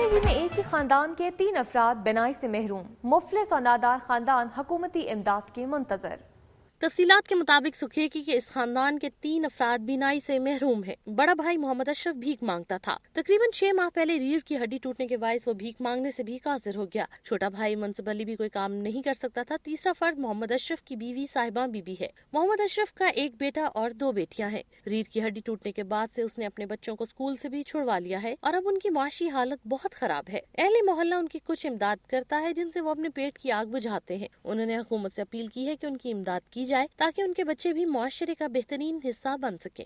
زندگی میں ایک ہی خاندان کے 3 افراد بینائی سے محروم، مفلس اور نادار خاندان حکومتی امداد کے منتظر۔ تفصیلات کے مطابق سکھیکی کے اس خاندان کے 3 افراد بینائی سے محروم ہیں۔ بڑا بھائی محمد اشرف بھیک مانگتا تھا۔ تقریباً 6 ماہ پہلے ریڑھ کی ہڈی ٹوٹنے کے باعث وہ بھیک مانگنے سے بھی قاصر ہو گیا۔ چھوٹا بھائی منصب علی بھی کوئی کام نہیں کر سکتا تھا۔ تیسرا فرد محمد اشرف کی بیوی صاحبہ بی بی ہے۔ محمد اشرف کا ایک بیٹا اور 2 بیٹیاں ہیں۔ ریڑھ کی ہڈی ٹوٹنے کے بعد سے اس نے اپنے بچوں کو اسکول سے بھی چھڑوا لیا ہے اور اب ان کی معاشی حالت بہت خراب ہے۔ اہل محلہ ان کی کچھ امداد کرتا ہے جن سے وہ اپنے پیٹ کی آگ بجھاتے ہیں۔ انہوں نے حکومت سے اپیل کی ہے کہ ان کی امداد کی جائے تاکہ ان کے بچے بھی معاشرے کا بہترین حصہ بن سکیں۔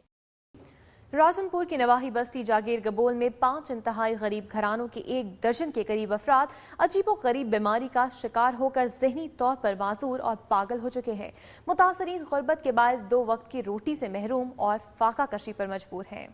راجن پور کی نواحی بستی جاگیر گبول میں 5 انتہائی غریب گھرانوں کے 1 درجن کے قریب افراد عجیب و غریب بیماری کا شکار ہو کر ذہنی طور پر معذور اور پاگل ہو چکے ہیں۔ متاثرین غربت کے باعث 2 وقت کی روٹی سے محروم اور فاقہ کشی پر مجبور ہیں۔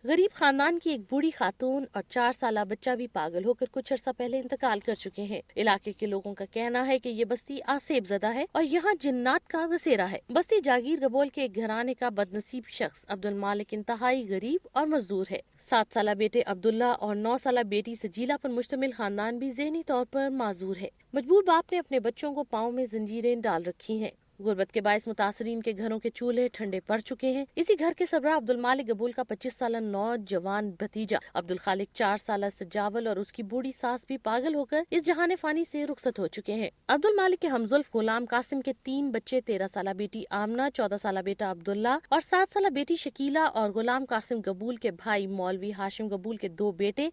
غریب خاندان کی ایک بوڑھی خاتون اور 4 سالہ بچہ بھی پاگل ہو کر کچھ عرصہ پہلے انتقال کر چکے ہیں۔ علاقے کے لوگوں کا کہنا ہے کہ یہ بستی آسیب زدہ ہے اور یہاں جنات کا بسیرا ہے۔ بستی جاگیر گبول کے ایک گھرانے کا بدنصیب شخص عبد المالک انتہائی غریب اور مزدور ہے۔ 7 سالہ بیٹے عبداللہ اور 9 سالہ بیٹی سجیلہ پر مشتمل خاندان بھی ذہنی طور پر معذور ہے۔ مجبور باپ نے اپنے بچوں کو پاؤں میں زنجیریں ڈال رکھی ہیں۔ غربت کے باعث متاثرین کے گھروں کے چولہے ٹھنڈے پڑ چکے ہیں۔ اسی گھر کے سربراہ عبد المالک گبول کا 25 سالہ نوجوان بھتیجا عبد الخالق 4 سالہ سجاول اور اس کی بوڑھی ساس بھی پاگل ہو کر اس جہان فانی سے رخصت ہو چکے ہیں۔ عبد المالک کے ہمزلف غلام قاسم کے 3 بچے، 13 سالہ بیٹی آمنہ، 14 سالہ بیٹا عبداللہ اور 7 سالہ بیٹی شکیلہ اور غلام قاسم گبول کے بھائی مولوی ہاشم گبول کے 2 بیٹے،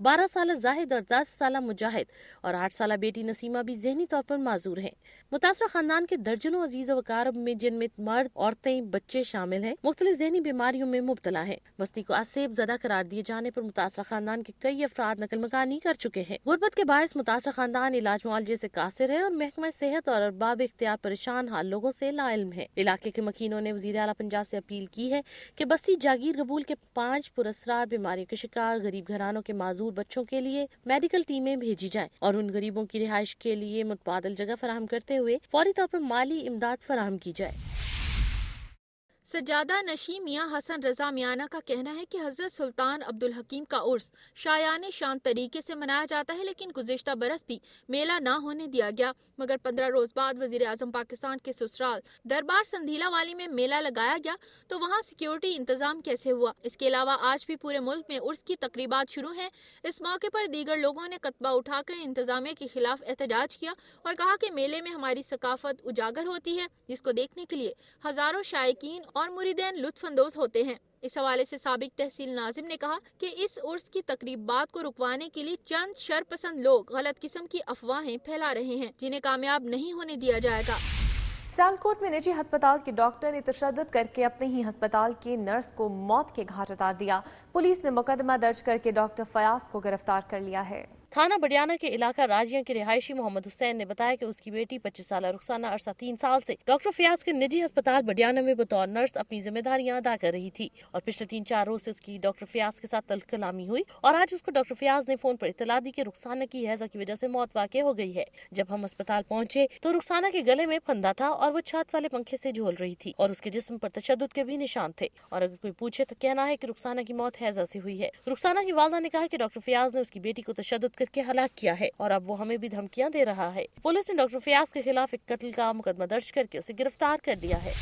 12 سالہ زاہد اور 10 سالہ مجاہد اور 8 سالہ بیٹی نسیمہ بھی ذہنی طور پر معذور ہیں۔ متاثرہ خاندان کے درجنوں عزیز و اقارب میں جن میں مرد، عورتیں، بچے شامل ہیں، مختلف ذہنی بیماریوں میں مبتلا ہیں۔ بستی کو آسیب زدہ قرار دیے جانے پر متاثرہ خاندان کے کئی افراد نقل مکانی کر چکے ہیں۔ غربت کے باعث متاثرہ خاندان علاج معالجے سے قاصر ہے اور محکمہ صحت اور ارباب اختیار پریشان حال لوگوں سے لا علم ہے۔ علاقے کے مکینوں نے وزیر اعلیٰ پنجاب سے اپیل کی ہے کہ بستی جاگیر گبول کے 5 پراسرار بیماریوں کے شکار غریب گھرانوں کے معذور بچوں کے لیے میڈیکل ٹیمیں بھیجی جائیں اور ان غریبوں کی رہائش کے لیے متبادل جگہ فراہم کرتے ہوئے فوری طور پر مالی امداد فراہم کی جائے۔ سجادہ نشی میاں حسن رضا میانہ کا کہنا ہے کہ حضرت سلطان عبدالحکیم کا عرس شایان شان طریقے سے منایا جاتا ہے، لیکن گزشتہ برس بھی میلہ نہ ہونے دیا گیا، مگر 15 روز بعد وزیر اعظم پاکستان کے سسرال دربار سندھیلا والی میں میلہ لگایا گیا تو وہاں سیکیورٹی انتظام کیسے ہوا؟ اس کے علاوہ آج بھی پورے ملک میں عرس کی تقریبات شروع ہیں۔ اس موقع پر دیگر لوگوں نے خطبہ اٹھا کر انتظامیہ کے خلاف احتجاج کیا اور کہا کہ میلے میں ہماری ثقافت اجاگر ہوتی ہے، جس کو دیکھنے کے لیے ہزاروں شائقین اور مریدین لطف اندوز ہوتے ہیں۔ اس حوالے سے سابق تحصیل ناظم نے کہا کہ اس عرس کی تقریبات کو رکوانے کے لیے چند شرپسند لوگ غلط قسم کی افواہیں پھیلا رہے ہیں جنہیں کامیاب نہیں ہونے دیا جائے گا۔ سیالکوٹ میں نجی ہسپتال کے ڈاکٹر نے تشدد کر کے اپنے ہی ہسپتال کے نرس کو موت کے گھاٹ اتار دیا۔ پولیس نے مقدمہ درج کر کے ڈاکٹر فیاض کو گرفتار کر لیا ہے۔ تھانہ بڈیانہ کے علاقہ راجیاں کے رہائشی محمد حسین نے بتایا کہ اس کی بیٹی 25 سالہ رخسانہ عرصہ 3 سال سے ڈاکٹر فیاض کے نجی ہسپتال بڈیانہ میں بطور نرس اپنی ذمہ داریاں ادا کر رہی تھی اور پچھلے 3-4 روز سے اس کی ڈاکٹر فیاض کے ساتھ تلخ کلامی ہوئی اور آج اس کو ڈاکٹر فیاض نے فون پر اطلاع دی کہ رخسانہ کی ہیضہ کی وجہ سے موت واقع ہو گئی ہے۔ جب ہم ہسپتال پہنچے تو رخسانہ کے گلے میں پھندا تھا اور وہ چھت والے پنکھے سے جھول رہی تھی اور اس کے جسم پر تشدد کے بھی نشان تھے اور اگر کوئی پوچھے تو کہنا ہے کہ رخسانہ کی موت ہیضہ سے ہوئی ہے۔ رخسانہ کی والدہ نے کہا کہ ڈاکٹر فیاض نے اس کی بیٹی کو تشدد کر کے ہلاک کیا ہے اور اب وہ ہمیں بھی دھمکیاں دے رہا ہے۔ پولیس نے ڈاکٹر فیاض کے خلاف ایک قتل کا مقدمہ درج کر کے اسے گرفتار کر لیا ہے۔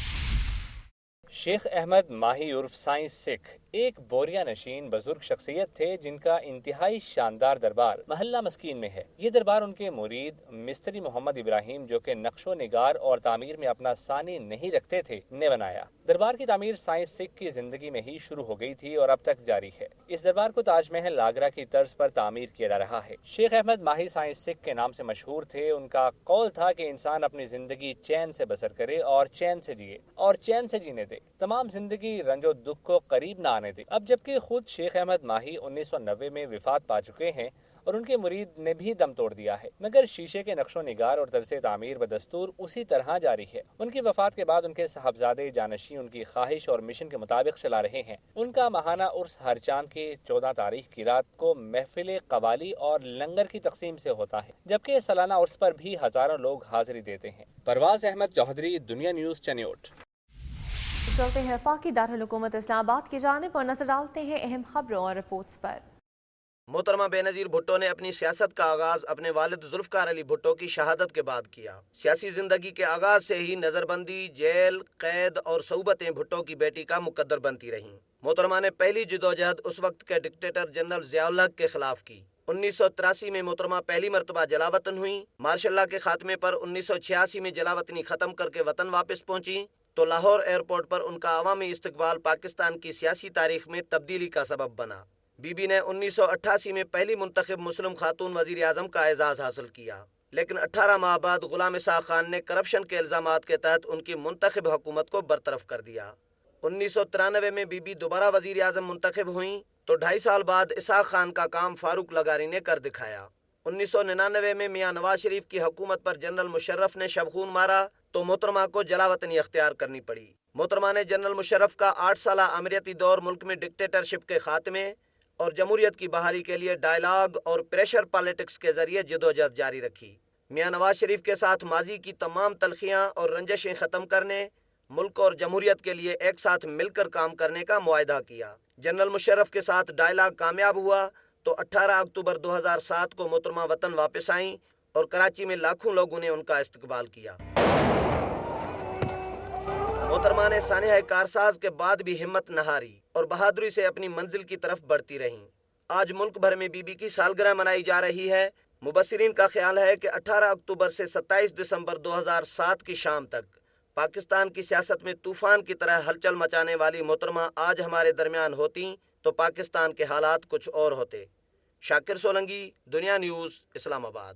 شیخ احمد ماہی عرف سائنس سکھ ایک بوریا نشین بزرگ شخصیت تھے جن کا انتہائی شاندار دربار محلہ مسکین میں ہے۔ یہ دربار ان کے مرید مستری محمد ابراہیم، جو کہ نقش و نگار اور تعمیر میں اپنا ثانی نہیں رکھتے تھے، نے بنایا۔ دربار کی تعمیر سائنس سکھ کی زندگی میں ہی شروع ہو گئی تھی اور اب تک جاری ہے۔ اس دربار کو تاج محل آگرہ کی طرز پر تعمیر کیا جا رہا ہے۔ شیخ احمد ماہی سائنس سکھ کے نام سے مشہور تھے۔ ان کا قول تھا کہ انسان اپنی زندگی چین سے بسر کرے اور چین سے جیے اور چین سے جینے دے، تمام زندگی رنج و دکھ کو قریب نہ آنے دے۔ اب جبکہ خود شیخ احمد ماہی 1990 میں وفات پا چکے ہیں اور ان کے مرید نے بھی دم توڑ دیا ہے، مگر شیشے کے نقش و نگار اور طرز تعمیر بدستور اسی طرح جاری ہے۔ ان کی وفات کے بعد ان کے صاحبزادے جانشین ان کی خواہش اور مشن کے مطابق چلا رہے ہیں۔ ان کا ماہانہ عرس ہر چاند کی 14 تاریخ کی رات کو محفل قوالی اور لنگر کی تقسیم سے ہوتا ہے، جبکہ سالانہ عرس پر بھی ہزاروں لوگ حاضری دیتے ہیں۔ پرواز احمد چودھری، دنیا نیوز، چنیوٹ۔ چلتے ہیں وفاقی دارالحکومت اسلام آباد کی جانب اور نظر ڈالتے ہیں اہم خبروں اور رپورٹس پر۔ محترمہ بینظیر بھٹو نے اپنی سیاست کا آغاز اپنے والد ذوالفقار علی بھٹو کی شہادت کے بعد کیا۔ سیاسی زندگی کے آغاز سے ہی نظر بندی، جیل، قید اور صعوبتیں بھٹو کی بیٹی کا مقدر بنتی رہیں۔ محترمہ نے پہلی جدوجہد اس وقت کے ڈکٹیٹر جنرل ضیاء الحق کے خلاف کی۔ 1983 میں محترمہ پہلی مرتبہ جلاوطن ہوئی۔ مارشل لا کے خاتمے پر 1986 میں جلاوطنی ختم کر کے وطن واپس پہنچی تو لاہور ایئرپورٹ پر ان کا عوامی استقبال پاکستان کی سیاسی تاریخ میں تبدیلی کا سبب بنا۔ بی بی نے 1988 میں پہلی منتخب مسلم خاتون وزیر اعظم کا اعزاز حاصل کیا، لیکن 18 ماہ بعد غلام اسحاق خان نے کرپشن کے الزامات کے تحت ان کی منتخب حکومت کو برطرف کر دیا۔ 1993 میں بی بی دوبارہ وزیر اعظم منتخب ہوئیں تو 2.5 سال بعد اسحاق خان کا کام فاروق لغاری نے کر دکھایا۔ 1999 میں میاں نواز شریف کی حکومت پر جنرل مشرف نے شب خون مارا تو محترمہ کو جلاوطنی اختیار کرنی پڑی۔ محترمہ نے جنرل مشرف کا 8 سالہ امریتی دور ملک میں ڈکٹیٹرشپ کے خاتمے اور جمہوریت کی بحالی کے لیے ڈائلاگ اور پریشر پالیٹکس کے ذریعے جدوجہد جاری رکھی۔ میاں نواز شریف کے ساتھ ماضی کی تمام تلخیاں اور رنجشیں ختم کرنے، ملک اور جمہوریت کے لیے ایک ساتھ مل کر کام کرنے کا معاہدہ کیا۔ جنرل مشرف کے ساتھ ڈائلاگ کامیاب ہوا تو 18 اکتوبر 2007 کو محترمہ وطن واپس آئیں اور کراچی میں لاکھوں لوگوں نے ان کا استقبال کیا۔ محترمہ نے سانحہ کارساز کے بعد بھی ہمت نہ ہاری اور بہادری سے اپنی منزل کی طرف بڑھتی رہیں۔ آج ملک بھر میں بی بی کی سالگرہ منائی جا رہی ہے۔ مبصرین کا خیال ہے کہ 18 اکتوبر سے 27 دسمبر 2007 کی شام تک پاکستان کی سیاست میں طوفان کی طرح ہلچل مچانے والی محترمہ آج ہمارے درمیان ہوتی تو پاکستان کے حالات کچھ اور ہوتے۔ شاکر سولنگی، دنیا نیوز، اسلام آباد۔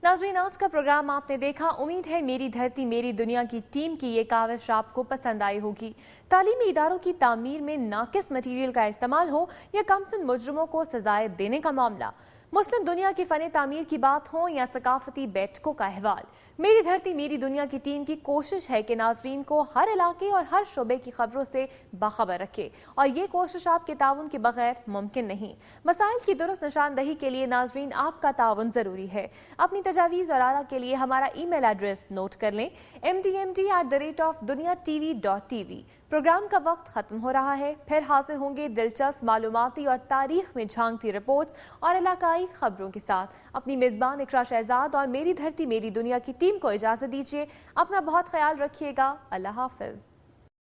ناظرین، آج کا پروگرام آپ نے دیکھا۔ امید ہے میری دھرتی میری دنیا کی ٹیم کی یہ کاوش آپ کو پسند آئی ہوگی۔ تعلیمی اداروں کی تعمیر میں ناقص مٹیریل کا استعمال ہو یا کمسن مجرموں کو سزائیں دینے کا معاملہ، مسلم دنیا کی فن تعمیر کی بات ہو یا ثقافتی بیٹھکوں کا احوال، میری دھرتی میری دنیا کی ٹیم کی کوشش ہے کہ ناظرین کو ہر علاقے اور ہر شعبے کی خبروں سے باخبر رکھے، اور یہ کوشش آپ کے تعاون کے بغیر ممکن نہیں۔ مسائل کی درست نشاندہی کے لیے ناظرین آپ کا تعاون ضروری ہے۔ اپنی تجاویز اور آراء کے لیے ہمارا ای میل ایڈریس نوٹ کر لیں، mdmd@duniatv.tv۔ پروگرام کا وقت ختم ہو رہا ہے، پھر حاضر ہوں گے دلچسپ معلوماتی اور تاریخ میں جھانکتی رپورٹس اور علاقائی خبروں کے ساتھ۔ اپنی میزبان اقرا شہزاد اور میری دھرتی میری دنیا کی ٹیم کو اجازت دیجیے۔ اپنا بہت خیال رکھیے گا۔ اللہ حافظ۔